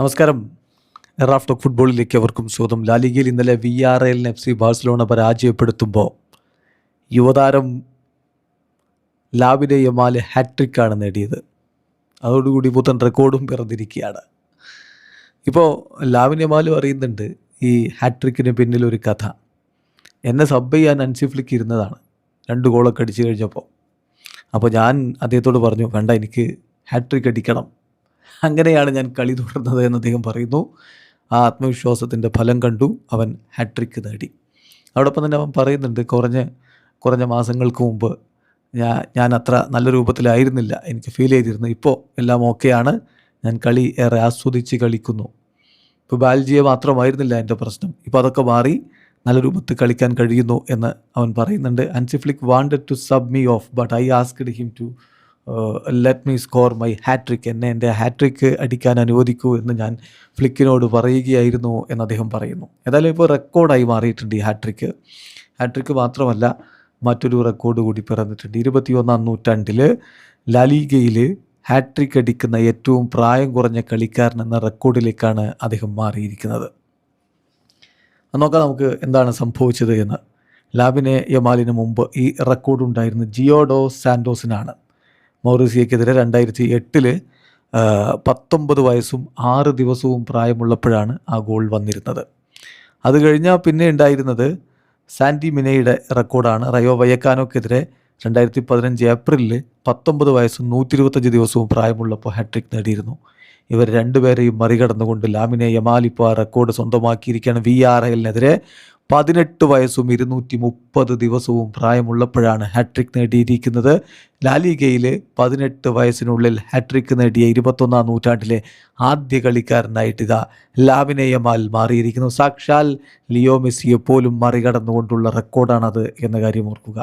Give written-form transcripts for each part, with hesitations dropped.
നമസ്കാരം. Raf talk ഫുട്ബോളിലേക്ക് അവർക്കും സ്വാഗതം. ലാലിഗയിൽ ഇന്നലെ VRL FC ബാഴ്സലോണ പരാജയപ്പെടുത്തുമ്പോൾ യുവതാരം ലാമിനെ യമാൽ ഹാട്രിക്കാണ് നേടിയത്. അതോടുകൂടി പുത്തൻ റെക്കോർഡും പിറന്നിരിക്കുകയാണ്. ഇപ്പോൾ ലാമിൻ യമാലും അറിയുന്നുണ്ട് ഈ ഹാട്രിക്കിന് പിന്നിലൊരു കഥ. എന്നെ സബ് ചെയ്യാൻ ഹൻസി ഫ്ലിക്ക് ഇരുന്നതാണ് 2 ഗോളൊക്കെ അടിച്ചു കഴിഞ്ഞപ്പോൾ. അപ്പോൾ ഞാൻ അദ്ദേഹത്തോട് പറഞ്ഞു, വേണ്ട, എനിക്ക് ഹാട്രിക്ക് അടിക്കണം, അങ്ങനെയാണ് ഞാൻ കളി തുടർന്നത് എന്ന് അദ്ദേഹം പറയുന്നു. ആ ആത്മവിശ്വാസത്തിൻ്റെ ഫലം കണ്ടു, അവൻ ഹാട്രിക്ക് നേടി. അതോടൊപ്പം തന്നെ അവൻ പറയുന്നുണ്ട്, കുറഞ്ഞ മാസങ്ങൾക്ക് മുമ്പ് ഞാൻ അത്ര നല്ല രൂപത്തിലായിരുന്നില്ല, എനിക്ക് ഫീൽ ചെയ്തിരുന്നു. ഇപ്പോൾ എല്ലാം ഓക്കെയാണ്, ഞാൻ കളി ഏറെ ആസ്വദിച്ച് കളിക്കുന്നു. ഇപ്പോൾ ബാൽജിയ മാത്രമായിരുന്നില്ല എൻ്റെ പ്രശ്നം, ഇപ്പോൾ അതൊക്കെ മാറി നല്ല രൂപത്തിൽ കളിക്കാൻ കഴിയുന്നു എന്ന് അവൻ പറയുന്നുണ്ട്. Hansi Flick wanted to sub me off but I asked him to let me score my hattrick, എൻ്റെ ഹാട്രിക്ക് അടിക്കാൻ അനുവദിക്കൂ എന്ന് ഞാൻ ഫ്ലിക്കിനോട് പറയുകയായിരുന്നു എന്ന് അദ്ദേഹം പറയുന്നു. ഏതായാലും ഇപ്പോൾ റെക്കോർഡായി മാറിയിട്ടുണ്ട് ഈ ഹാട്രിക്ക് മാത്രമല്ല, മറ്റൊരു റെക്കോർഡ് കൂടി പിറന്നിട്ടുണ്ട്. 21ാം നൂറ്റാണ്ടിൽ ലാലിഗയിൽ ഹാട്രിക്ക് അടിക്കുന്ന ഏറ്റവും പ്രായം കുറഞ്ഞ കളിക്കാരൻ എന്ന റെക്കോർഡിലേക്കാണ് അദ്ദേഹം മാറിയിരിക്കുന്നത്. നോക്കാം നമുക്ക് എന്താണ് സംഭവിച്ചത് എന്ന്. ലാമിനെ യമാലിന് മുമ്പ് ഈ റെക്കോർഡ് ഉണ്ടായിരുന്നത് ജിയോഡോ സാൻഡോസിനാണ്. മൗറീസിയക്കെതിരെ 2008 19 വയസ്സും 6 ദിവസവും പ്രായമുള്ളപ്പോഴാണ് ആ ഗോൾ വന്നിരുന്നത്. അത് കഴിഞ്ഞാൽ പിന്നെ ഉണ്ടായിരുന്നത് സാൻഡി മിനയുടെ റെക്കോർഡാണ്. റയോ വയക്കാനോക്കെതിരെ 2015 ഏപ്രിലിൽ 19 വയസ്സും 125 ദിവസവും പ്രായമുള്ളപ്പോൾ ഹാട്രിക് നേടിയിരുന്നു. ഇവർ രണ്ടുപേരെയും മറികടന്നുകൊണ്ട് ലാമിനെ യമാൽ ഇപ്പോൾ ആ റെക്കോർഡ് സ്വന്തമാക്കിയിരിക്കുകയാണ്. VRLനെതിരെ 18 വയസ്സും 230 ദിവസവും പ്രായമുള്ളപ്പോഴാണ് ഹാട്രിക് നേടിയിരിക്കുന്നത്. ലാലിഗയിൽ 18 വയസ്സിനുള്ളിൽ ഹാട്രിക് നേടിയ 21ാം നൂറ്റാണ്ടിലെ ആദ്യ കളിക്കാരനായിട്ട് ഇതാ ലാമിനെ യമാൽ മാറിയിരിക്കുന്നു. സാക്ഷാൽ ലിയോ മെസ്സിയെ പോലും മറികടന്നുകൊണ്ടുള്ള റെക്കോർഡാണത് എന്ന കാര്യം ഓർക്കുക.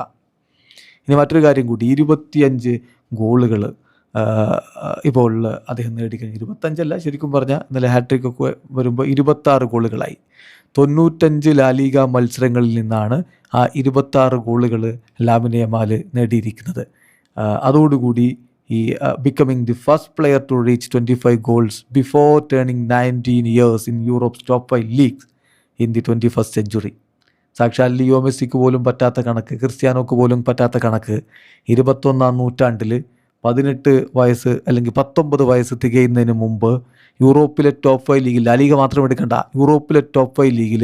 ഇനി മറ്റൊരു കാര്യം കൂടി, 25 ഗോളുകൾ ഇപ്പോൾ അദ്ദേഹം നേടിക്കഴിഞ്ഞു. 25 ശരിക്കും പറഞ്ഞാൽ ഇന്നലെ ഹാട്രിക്കൊക്കെ വരുമ്പോൾ 26 ഗോളുകളായി. 95 ലാലിഗ മത്സരങ്ങളിൽ നിന്നാണ് ആ 26 ഗോളുകൾ ലാമിനെ യമാൽ നേടിയിരിക്കുന്നത്. അതോടുകൂടി ഈ becoming the first player to reach 25 goals before turning 19 years in Europe's top 5 leagues in the 21st century. സാക്ഷാൽ ലിയോ മെസ്സിക്ക് പോലും പറ്റാത്ത കണക്ക്, ക്രിസ്ത്യാനോക്ക് പോലും പറ്റാത്ത കണക്ക് 21ാം നൂറ്റാണ്ടിൽ 18 വയസ്സ് അല്ലെങ്കിൽ 19 വയസ്സ് തികയുന്നതിന് മുമ്പ് യൂറോപ്പിലെ ടോപ്പ് 5 ലീഗിൽ, ലാലിഗ മാത്രം എടുക്കണ്ട, യൂറോപ്പിലെ ടോപ്പ് 5 ലീഗിൽ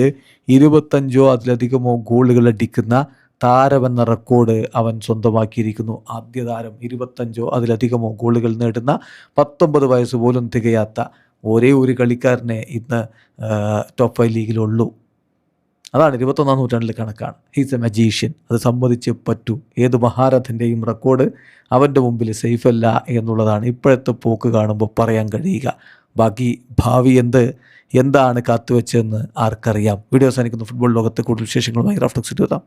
25 അതിലധികമോ ഗോളുകൾ അടിക്കുന്ന താരമെന്ന റെക്കോർഡ് അവൻ സ്വന്തമാക്കിയിരിക്കുന്നു. ആദ്യ താരം 25 അതിലധികമോ ഗോളുകൾ നേടുന്ന 19 വയസ്സ് പോലും തികയാത്ത ഒരേ ഒരു കളിക്കാരനെ ഇന്ന് ടോപ്പ് 5 ലീഗിലുള്ളൂ. അതാണ് 21ാം നൂറ്റാണ്ടിലെ കണക്കാണ്. ഹീസ് എ മജീഷ്യൻ, അത് സമ്മതിച്ചേ പറ്റൂ. ഏത് മഹാരഥൻ്റെയും റെക്കോർഡ് അവൻ്റെ മുമ്പിൽ സേഫ് അല്ല എന്നുള്ളതാണ് ഇപ്പോഴത്തെ പോക്ക് കാണുമ്പോൾ പറയാൻ കഴിയുക. ബാക്കി ഭാവി എന്താണ് കാത്തുവെച്ചതെന്ന് ആർക്കറിയാം. വീഡിയോ അവസാനിക്കുന്നു. ഫുട്ബോൾ ലോകത്തെ കൂടുതൽ വിശേഷങ്ങളുമായി റാഫ് ടോക്സ് എത്താം.